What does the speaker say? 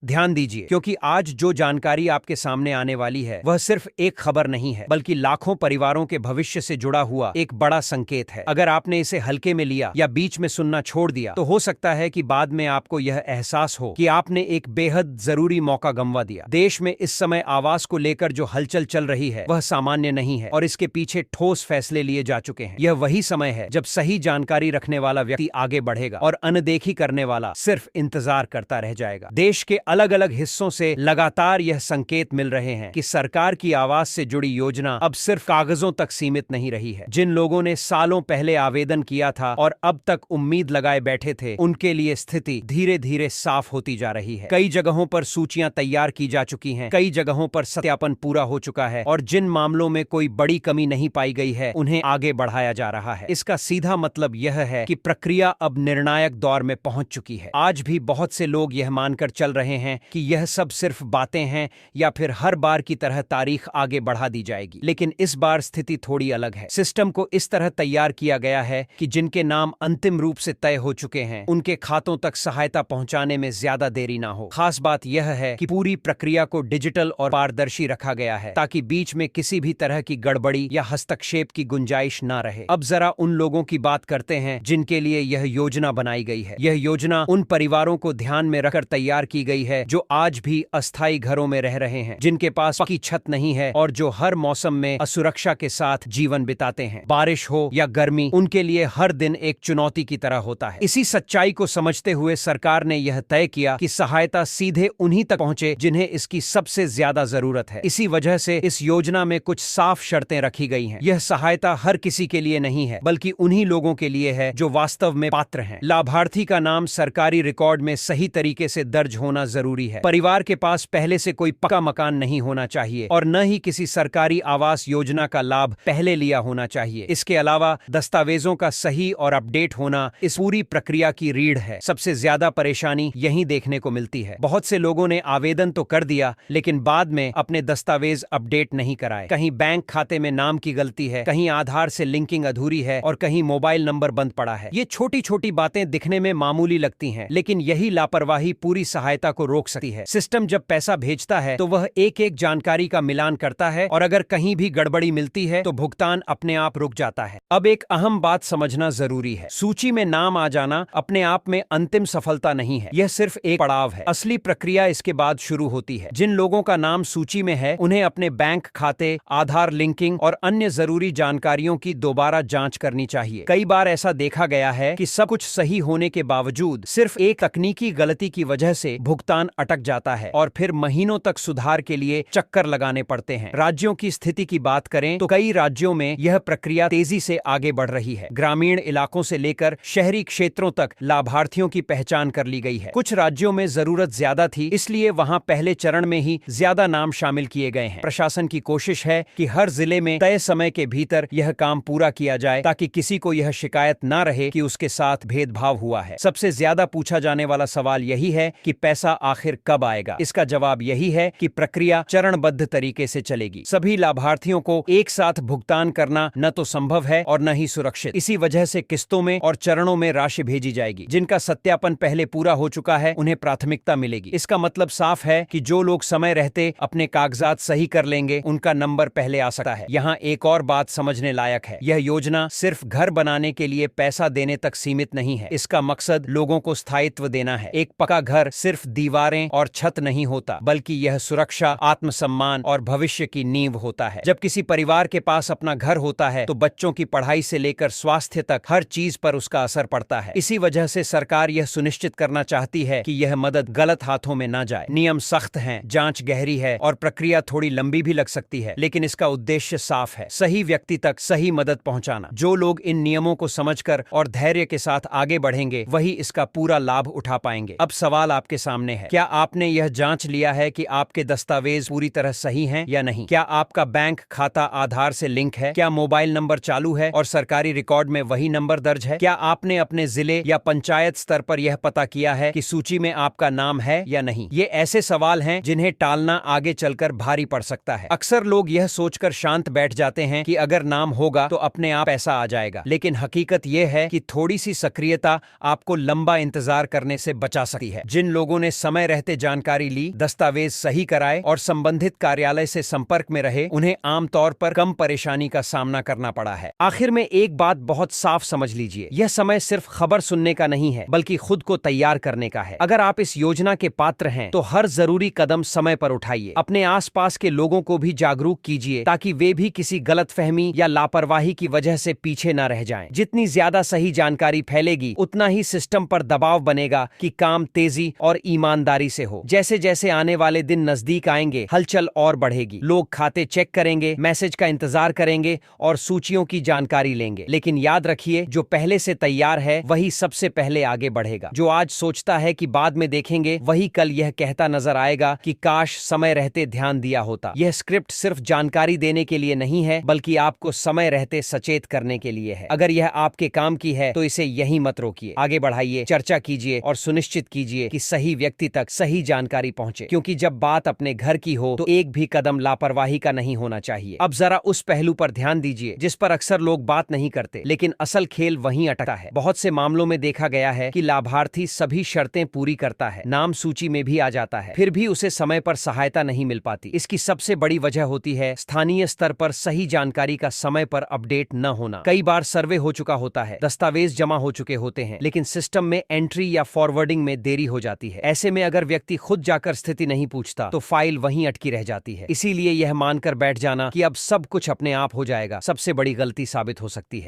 ध्यान दीजिए, क्योंकि आज जो जानकारी आपके सामने आने वाली है वह सिर्फ एक खबर नहीं है, बल्कि लाखों परिवारों के भविष्य से जुड़ा हुआ एक बड़ा संकेत है। अगर आपने इसे हल्के में लिया या बीच में सुनना छोड़ दिया तो हो सकता है कि बाद में आपको यह एहसास हो कि आपने एक बेहद जरूरी मौका गंवा दिया। देश में इस समय आवास को लेकर जो हलचल चल रही है वह सामान्य नहीं है और इसके पीछे ठोस फैसले लिए जा चुके हैं। यह वही समय है जब सही जानकारी रखने वाला व्यक्ति आगे बढ़ेगा और अनदेखी करने वाला सिर्फ इंतजार करता रह जाएगा। देश के अलग अलग हिस्सों से लगातार यह संकेत मिल रहे हैं कि सरकार की आवास से जुड़ी योजना अब सिर्फ कागजों तक सीमित नहीं रही है। जिन लोगों ने सालों पहले आवेदन किया था और अब तक उम्मीद लगाए बैठे थे, उनके लिए स्थिति धीरे धीरे साफ होती जा रही है। कई जगहों पर सूचियां तैयार की जा चुकी हैं, कई जगहों पर सत्यापन पूरा हो चुका है और जिन मामलों में कोई बड़ी कमी नहीं पाई गई है उन्हें आगे बढ़ाया जा रहा है। इसका सीधा मतलब यह है कि प्रक्रिया अब निर्णायक दौर में पहुंच चुकी है। आज भी बहुत से लोग यह मानकर चल रहे हैं कि यह सब सिर्फ बातें हैं या फिर हर बार की तरह तारीख आगे बढ़ा दी जाएगी, लेकिन इस बार स्थिति थोड़ी अलग है। सिस्टम को इस तरह तैयार किया गया है कि जिनके नाम अंतिम रूप से तय हो चुके हैं उनके खातों तक सहायता पहुंचाने में ज्यादा देरी ना हो। खास बात यह है कि पूरी प्रक्रिया को डिजिटल और पारदर्शी रखा गया है ताकि बीच में किसी भी तरह की गड़बड़ी या हस्तक्षेप की गुंजाइश ना रहे। अब जरा उन लोगों की बात करते हैं जिनके लिए यह योजना बनाई गई है। यह योजना उन परिवारों को ध्यान में रखकर तैयार की गई है जो आज भी अस्थायी घरों में रह रहे हैं, जिनके पास पक्की छत नहीं है और जो हर मौसम में असुरक्षा के साथ जीवन बिताते हैं। बारिश हो या गर्मी, उनके लिए हर दिन एक चुनौती की तरह होता है। इसी सच्चाई को समझते हुए सरकार ने यह तय किया कि सहायता सीधे उन्हीं तक पहुंचे जिन्हें इसकी सबसे ज्यादा जरूरत है। इसी वजह से इस योजना में कुछ साफ शर्तें रखी गई हैं। यह सहायता हर किसी के लिए नहीं है, बल्कि उन्हीं लोगों के लिए है जो वास्तव में पात्र हैं। लाभार्थी का नाम सरकारी रिकॉर्ड में सही तरीके से दर्ज होना जरूरी है। परिवार के पास पहले से कोई पक्का मकान नहीं होना चाहिए और न ही किसी सरकारी आवास योजना का लाभ पहले लिया होना चाहिए। इसके अलावा दस्तावेजों का सही और अपडेट होना इस पूरी प्रक्रिया की रीढ़ है। सबसे ज्यादा परेशानी यहीं देखने को मिलती है। बहुत से लोगों ने आवेदन तो कर दिया, लेकिन बाद में अपने दस्तावेज अपडेट नहीं कराए। कहीं बैंक खाते में नाम की गलती है, कहीं आधार से लिंकिंग अधूरी है और कहीं मोबाइल नंबर बंद पड़ा है। ये छोटी छोटी बातें दिखने में मामूली लगती हैं, लेकिन यही लापरवाही पूरी सहायता को रोक सकती है। सिस्टम जब पैसा भेजता है तो वह एक एक जानकारी का मिलान करता है और अगर कहीं भी गड़बड़ी मिलती है तो भुगतान अपने आप रुक जाता है। अब एक अहम बात समझना जरूरी है। सूची में नाम आ जाना अपने आप में अंतिम सफलता नहीं है, यह सिर्फ एक पड़ाव है। असली प्रक्रिया इसके बाद शुरू होती है। जिन लोगों का नाम सूची में है उन्हें अपने बैंक खाते, आधार लिंकिंग और अन्य जरूरी जानकारियों की दोबारा जांच करनी चाहिए। कई बार ऐसा देखा गया है कि सब कुछ सही होने के बावजूद सिर्फ एक तकनीकी गलती की वजह से भुगतान अटक जाता है और फिर महीनों तक सुधार के लिए चक्कर लगाने पड़ते हैं। राज्यों की स्थिति की बात करें तो कई राज्यों में यह प्रक्रिया तेजी से आगे बढ़ रही है। ग्रामीण इलाकों से लेकर शहरी क्षेत्रों तक लाभार्थियों की पहचान कर ली गई है। कुछ राज्यों में जरूरत ज्यादा थी, इसलिए वहां पहले चरण में ही ज्यादा नाम शामिल किए गए हैं। प्रशासन की कोशिश है कि हर जिले में तय समय के भीतर यह काम पूरा किया जाए ताकि किसी को यह शिकायत ना रहे कि उसके साथ भेदभाव हुआ है। सबसे ज्यादा पूछा जाने वाला सवाल यही है कि पैसा आखिर कब आएगा। इसका जवाब यही है कि प्रक्रिया चरणबद्ध तरीके से चलेगी। सभी लाभार्थियों को एक साथ भुगतान करना न तो संभव है और न ही सुरक्षित। इसी वजह से किस्तों में और चरणों में राशि भेजी जाएगी। जिनका सत्यापन पहले पूरा हो चुका है उन्हें प्राथमिकता मिलेगी। इसका मतलब साफ है कि जो लोग समय रहते अपने कागजात सही कर लेंगे उनका नंबर पहले आ सकता है। यहाँ एक और बात समझने लायक है। यह योजना सिर्फ घर बनाने के लिए पैसा देने तक सीमित नहीं है। इसका मकसद लोगों को स्थायित्व देना है। एक पक्का घर सिर्फ दीवारें और छत नहीं होता, बल्कि यह सुरक्षा, आत्मसम्मान और भविष्य की नींव होता है। जब किसी परिवार के पास अपना घर होता है तो बच्चों की पढ़ाई से लेकर स्वास्थ्य तक हर चीज पर उसका असर पड़ता है। इसी वजह से सरकार यह सुनिश्चित करना चाहती है कि यह मदद गलत हाथों में न जाए। नियम सख्त हैं, जांच गहरी है और प्रक्रिया थोड़ी लंबी भी लग सकती है, लेकिन इसका उद्देश्य साफ है, सही व्यक्ति तक सही मदद पहुंचाना। जो लोग इन नियमों को समझकर और धैर्य के साथ आगे बढ़ेंगे वही इसका पूरा लाभ उठा पाएंगे। अब सवाल आपके सामने है, क्या आपने यह जांच लिया है कि आपके दस्तावेज पूरी तरह सही हैं या नहीं? क्या आपका बैंक खाता आधार से लिंक है? क्या मोबाइल नंबर चालू है और सरकारी रिकॉर्ड में वही नंबर दर्ज है? क्या आपने अपने जिले या पंचायत स्तर पर यह पता किया है कि सूची में आपका नाम है या नहीं? ये ऐसे सवाल हैं जिन्हें टालना आगे चलकर भारी पड़ सकता है। अक्सर लोग यह सोचकर शांत बैठ जाते हैं कि अगर नाम होगा तो अपने आप पैसा आ जाएगा, लेकिन हकीकत यह है कि थोड़ी सी सक्रियता आपको लंबा इंतजार करने से बचा सकती है। जिन लोगों ने समय समय रहते जानकारी ली, दस्तावेज सही कराए और संबंधित कार्यालय से संपर्क में रहे, उन्हें आमतौर पर कम परेशानी का सामना करना पड़ा है। आखिर में एक बात बहुत साफ समझ लीजिए, यह समय सिर्फ खबर सुनने का नहीं है, बल्कि खुद को तैयार करने का है। अगर आप इस योजना के पात्र हैं, तो हर जरूरी कदम समय पर उठाइए। अपने आसपास के लोगों को भी जागरूक कीजिए, ताकि वे भी किसी गलतफहमी या लापरवाही की वजह से पीछे न रह जाएं। जितनी ज्यादा सही जानकारी फैलेगी, उतना ही सिस्टम पर दबाव बनेगा कि काम तेजी और ईमानदारी से हो। जैसे जैसे आने वाले दिन नजदीक आएंगे, हलचल और बढ़ेगी। लोग खाते चेक करेंगे, मैसेज का इंतजार करेंगे और सूचियों की जानकारी लेंगे। लेकिन याद रखिए, जो पहले से तैयार है वही सबसे पहले आगे बढ़ेगा। जो आज सोचता है कि बाद में देखेंगे, वही कल यह कहता नजर आएगा कि काश समय रहते ध्यान दिया होता। यह स्क्रिप्ट सिर्फ जानकारी देने के लिए नहीं है, बल्कि आपको समय रहते सचेत करने के लिए है। अगर यह आपके काम की है तो इसे यहीं मत रोकिए, आगे बढ़ाइए, चर्चा कीजिए और सुनिश्चित कीजिए कि सही व्यक्ति तक सही जानकारी पहुंचे। क्योंकि जब बात अपने घर की हो तो एक भी कदम लापरवाही का नहीं होना चाहिए। अब जरा उस पहलू पर ध्यान दीजिए जिस पर अक्सर लोग बात नहीं करते, लेकिन असल खेल वहीं अटका है। बहुत से मामलों में देखा गया है कि लाभार्थी सभी शर्तें पूरी करता है, नाम सूची में भी आ जाता है, फिर भी उसे समय पर सहायता नहीं मिल पाती। इसकी सबसे बड़ी वजह होती है स्थानीय स्तर पर सही जानकारी का समय पर अपडेट न होना। कई बार सर्वे हो चुका होता है, दस्तावेज जमा हो चुके होते हैं, लेकिन सिस्टम में एंट्री या फॉरवर्डिंग में देरी हो जाती है। ऐसे में अगर व्यक्ति खुद जाकर स्थिति नहीं पूछता तो फाइल वहीं अटकी रह जाती है। इसीलिए यह मानकर बैठ जाना कि अब सब कुछ अपने आप हो जाएगा, सबसे बड़ी गलती साबित हो सकती है।